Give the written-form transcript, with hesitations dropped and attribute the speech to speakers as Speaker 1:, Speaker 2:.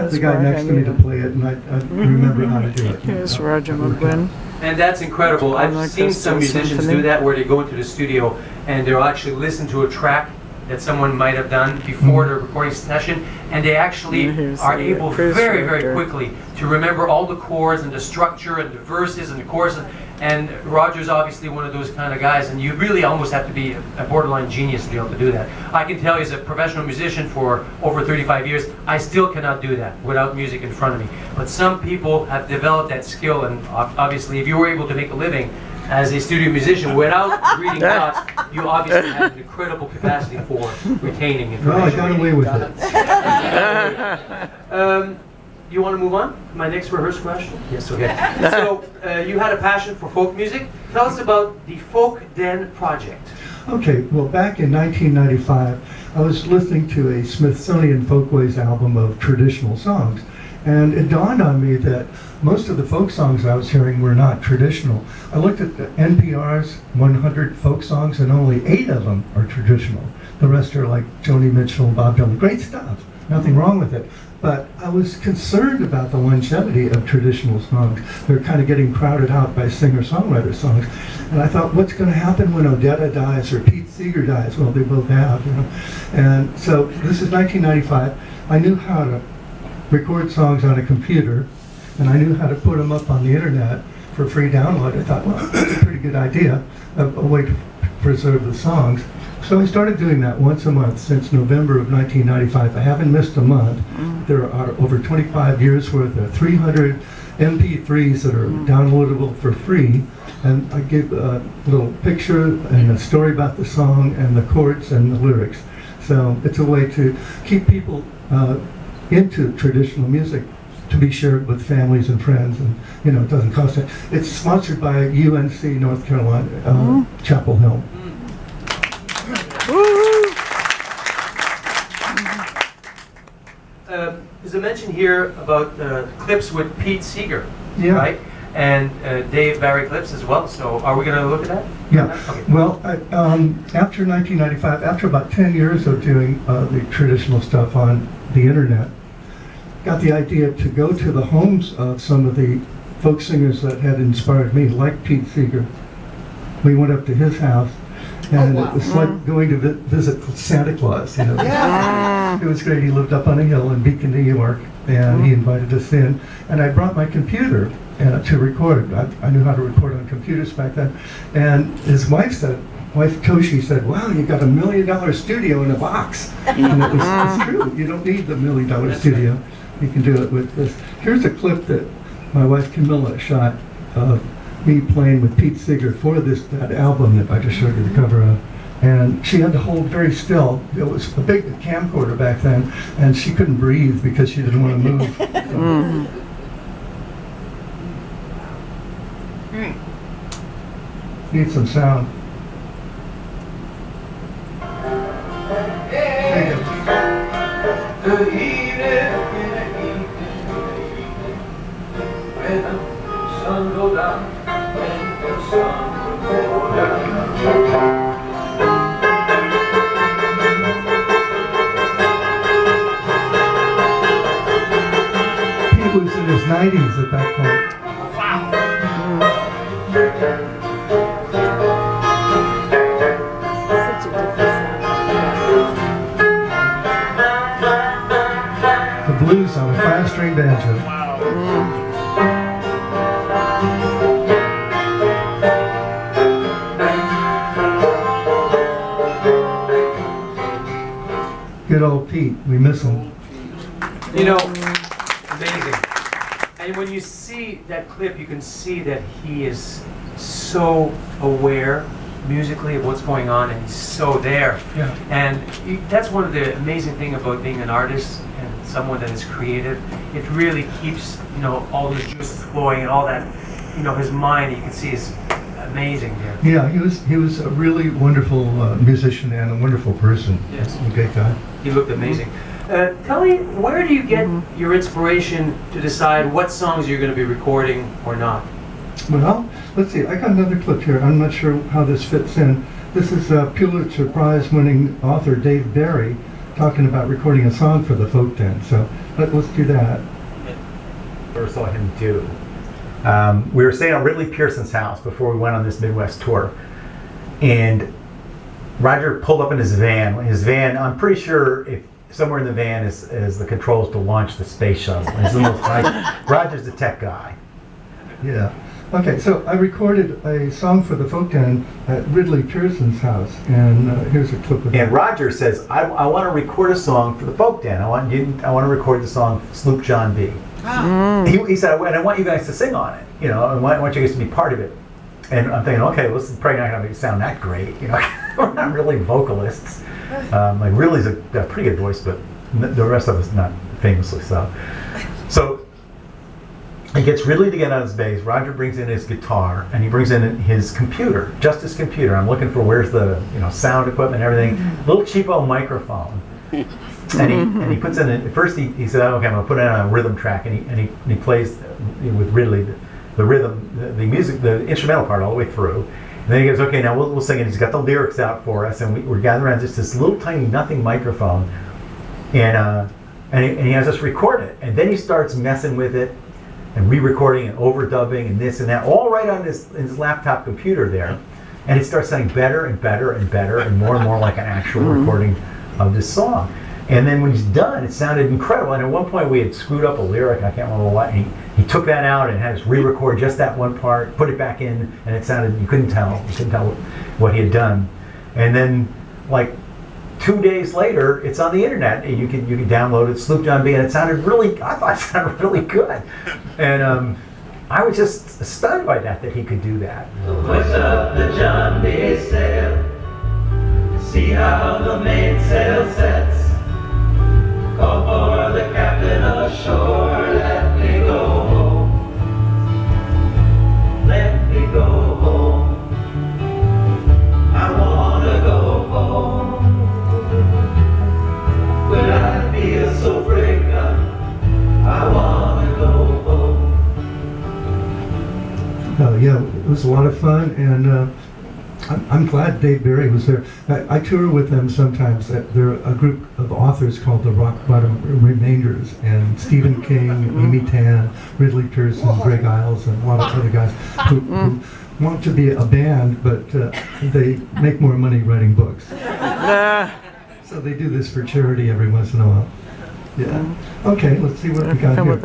Speaker 1: got the guy next to me to play it, and I remember how to do it.
Speaker 2: Here's Roger McGuinn.
Speaker 3: And that's incredible. I've seen some musicians do that, where they go into the studio and they'll actually listen to a track that someone might have done before the recording session, and they actually are able very, very quickly to remember all the chords and the structure and the verses and the choruses. And Roger's obviously one of those kind of guys, and you really almost have to be a borderline genius to be able to do that. I can tell you, as a professional musician for over 35 years, I still cannot do that without music in front of me. But some people have developed that skill, and obviously if you were able to make a living as a studio musician without reading notes, you obviously have an incredible capacity for retaining information.
Speaker 1: Well, I got away with it.
Speaker 3: You want to move on? My next rehearsed question? Yes, okay. So, you had a passion for folk music. Tell us about the Folk Den project.
Speaker 1: Okay, well, back in 1995, I was listening to a Smithsonian Folkways album of traditional songs, and it dawned on me that most of the folk songs I was hearing were not traditional. I looked at the NPR's 100 folk songs, and only 8 of them are traditional. The rest are like Joni Mitchell, Bob Dylan. Great stuff, nothing wrong with it. But I was concerned about the longevity of traditional songs. They're kind of getting crowded out by singer-songwriter songs. And I thought, what's going to happen when Odetta dies or Pete Seeger dies? Well, they both have, you know. And so this is 1995. I knew how to record songs on a computer, and I knew how to put them up on the internet for free download. I thought, well, that's a pretty good idea, a way to preserve the songs. So I started doing that once a month since November of 1995. I haven't missed a month. There are over 25 years worth of 300 MP3s that are downloadable for free. And I give a little picture and a story about the song and the chords and the lyrics. So it's a way to keep people into traditional music, to be shared with families and friends, and you know, it doesn't cost it. It's sponsored by UNC North Carolina, Chapel Hill.
Speaker 3: There's a mention here about clips with Pete Seeger,
Speaker 1: Yeah.
Speaker 3: right? And Dave Barry clips as well. So are we going to look at that?
Speaker 1: Yeah.
Speaker 3: Okay.
Speaker 1: Well, after 1995, after about 10 years of doing the traditional stuff on the internet, got the idea to go to the homes of some of the folk singers that had inspired me, like Pete Seeger. We went up to his house, and it was like going to visit Santa Claus. You know? It was great. He lived up on a hill in Beacon, New York, and he invited us in. And I brought my computer to record. I knew how to record on computers back then. And his wife Toshi said, "Wow, you got $1 million studio in a box." And it's true. You don't need the $1 million studio. You can do it with this. Here's a clip that my wife Camilla shot of me playing with Pete Seeger for that album that I just showed you the cover of. And she had to hold very still. It was a big camcorder back then, and she couldn't breathe because she didn't want to move. Need some sound. He was in his 90s at that point. The blues on a 5-string banjo. Good old Pete, we miss him.
Speaker 3: You know, amazing. And when you see that clip, you can see that he is so aware musically of what's going on, and he's so there.
Speaker 1: Yeah.
Speaker 3: And that's one of the amazing things about being an artist and someone that is creative. It really keeps, you know, all the juices flowing and all that, you know, his mind, you can see, is amazing there.
Speaker 1: Yeah, he was a really wonderful musician and a wonderful person.
Speaker 3: Yes.
Speaker 1: A great guy.
Speaker 3: He looked amazing. Tell me, where do you get your inspiration to decide what songs you're going to be recording or not?
Speaker 1: Well, let's see. I got another clip here. I'm not sure how this fits in. This is Pulitzer Prize winning author Dave Barry talking about recording a song for the folk den. So let's do that.
Speaker 2: Never saw him do. We were staying at Ridley Pearson's house before we went on this Midwest tour, and Roger pulled up in his van. His van, I'm pretty sure if somewhere in the van is the controls to launch the space shuttle. Roger's the tech guy.
Speaker 1: Yeah. Okay, so I recorded a song for the folk den at Ridley Pearson's house, and here's a clip of it.
Speaker 2: And Roger says, I want to record a song for the folk den. I want to record the song Sloop John B. He said, and I want you guys to sing on it. You know, I want you guys to be part of it. And I'm thinking, okay, well, this is probably not going to sound that great. You know, we're not really vocalists. Like Ridley's a pretty good voice, but the rest of us not famously so. So he gets Ridley to get on his bass. Roger brings in his guitar, and he brings in his computer, just his computer. I'm looking for where's the sound equipment and everything. Little cheapo microphone. And he puts in it. First he said, okay, I'm gonna put it on a rhythm track, and he plays with Ridley the rhythm, the music, the instrumental part all the way through. And then he goes, okay, now we'll sing it. He's got the lyrics out for us, and we're gathering around just this little tiny nothing microphone, and he has us record it. And then he starts messing with it and re-recording and overdubbing and this and that, all right on his laptop computer there. And it starts sounding better and better and better and more like an actual recording of this song. And then when he's done, it sounded incredible. And at one point we had screwed up a lyric, I can't remember what, and he took that out and had us re-record just that one part, put it back in, and it sounded, you couldn't tell what he had done. And then like 2 days later, it's on the internet. You can download it, Sloop John B, and I thought it sounded really good. And I was just stunned by that he could do that.
Speaker 4: Push up the John B sail, see how the mainsail sets. Call for the captain ashore, let me go home. Let me go home. I wanna go home. When I feel so break up, I wanna go home.
Speaker 1: Yeah, it was a lot of fun, and I'm glad Dave Berry was there. I tour with them sometimes. They're a group of authors called the Rock Bottom Remainders, and Stephen King, Amy Tan, Ridley Pearson, Greg Iles, and a lot of other guys who want to be a band, but they make more money writing books. So they do this for charity every once in a while. Yeah. Okay, let's see what we got here.